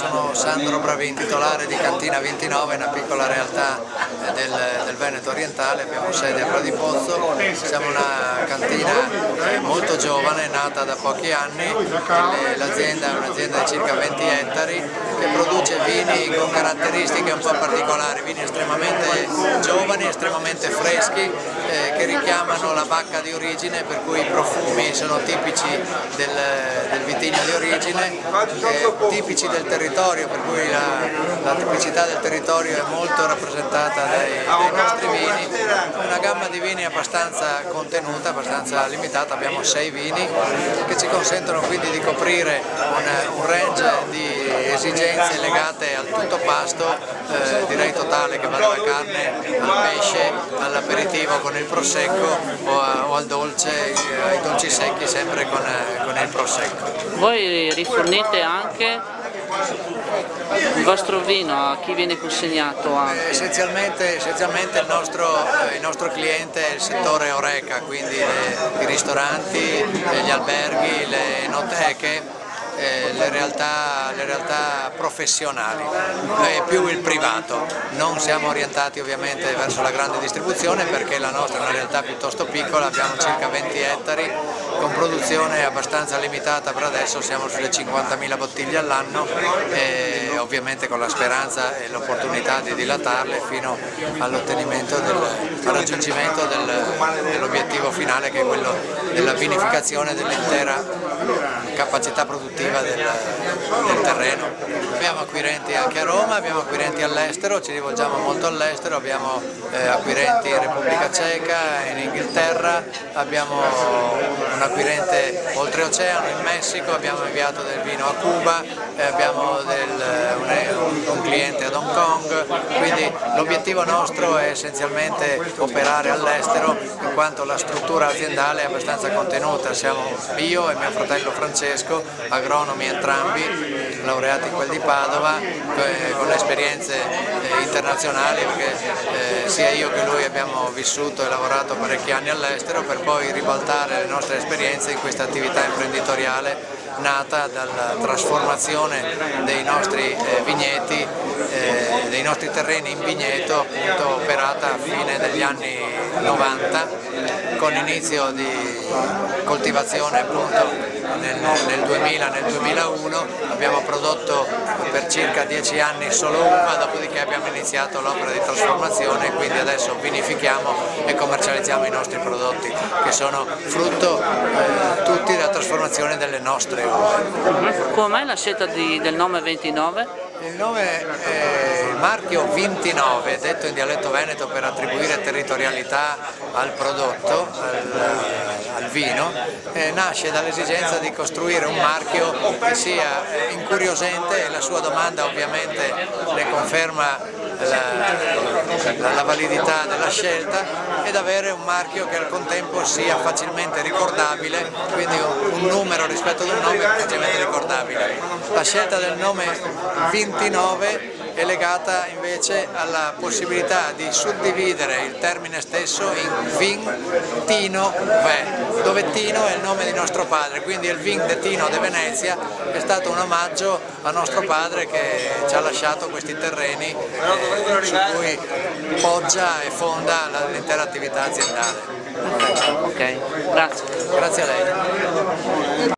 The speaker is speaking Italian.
sono Sandro Bravin, titolare di Cantina 29, una piccola realtà del Veneto orientale. Abbiamo sede a Pradipozzo, siamo una cantina molto giovane, nata da pochi anni. L'azienda è un'azienda di circa 20 ettari che produce vini con caratteristiche un po' particolari, vini estremamente giovani, estremamente freschi, che richiamano la bacca di origine, per cui i profumi sono tipici del vitigno di origine, tipici del territorio, per cui la tipicità del territorio è molto rappresentata dai nostri vini. Una gamma di vini abbastanza contenuta, abbastanza limitata, abbiamo 6 vini che ci consentono quindi di coprire un range di esigenze legate al tutto pasto, direi totale, che va dalla carne al pesce, all'aperitivo con il prosecco o al dolce, ai dolci secchi sempre con il prosecco. Voi rifornite anche il vostro vino a chi viene consegnato? Essenzialmente il nostro cliente è il settore Horeca, quindi i ristoranti, gli alberghi, le enoteche, le realtà professionali e più il privato. Non siamo orientati ovviamente verso la grande distribuzione perché la nostra è una realtà piuttosto piccola, abbiamo circa 20 ettari con produzione abbastanza limitata per adesso, siamo sulle 50.000 bottiglie all'anno e ovviamente con la speranza e l'opportunità di dilatarle fino al raggiungimento dell'obiettivo finale, che è quello della vinificazione dell'intera capacità produttiva del terreno. Abbiamo acquirenti anche a Roma, abbiamo acquirenti all'estero, ci rivolgiamo molto all'estero, abbiamo acquirenti in Repubblica Ceca, in Inghilterra, abbiamo un acquirente oltreoceano in Messico, abbiamo inviato del vino a Cuba, abbiamo un cliente ad Hong Kong, quindi l'obiettivo nostro è essenzialmente operare all'estero, in quanto la struttura aziendale è abbastanza contenuta. Siamo io e mio fratello Francesco, agronomi entrambi, laureati in quel di Padova, con esperienze internazionali, perché sia io che lui abbiamo vissuto e lavorato parecchi anni all'estero, per poi ribaltare le nostre esperienze in questa attività imprenditoriale nata dalla trasformazione dei nostri vigneti, dei nostri terreni in vigneto, appunto operata a fine degli anni 90, con inizio di coltivazione appunto nel 2000, nel 2001, abbiamo prodotto per circa 10 anni solo uva, dopodiché abbiamo iniziato l'opera di trasformazione e quindi adesso vinifichiamo e commercializziamo i nostri prodotti, che sono frutto tutti della trasformazione delle nostre uve. Come mai la scelta del nome 29? Il nome, il marchio 29, detto in dialetto veneto per attribuire territorialità al prodotto, al vino, nasce dall'esigenza di costruire un marchio che sia incuriosente, e la sua domanda ovviamente ne conferma la validità della scelta, ed avere un marchio che al contempo sia facilmente ricordabile, quindi un numero rispetto ad un nome facilmente ricordabile. La scelta del nome 29 è legata invece alla possibilità di suddividere il termine stesso in vin, tino, ve, dove Tino è il nome di nostro padre, quindi il vin de Tino de Venezia è stato un omaggio a nostro padre che ci ha lasciato questi terreni su cui poggia e fonda l'intera attività aziendale. Ok, grazie. Grazie a lei.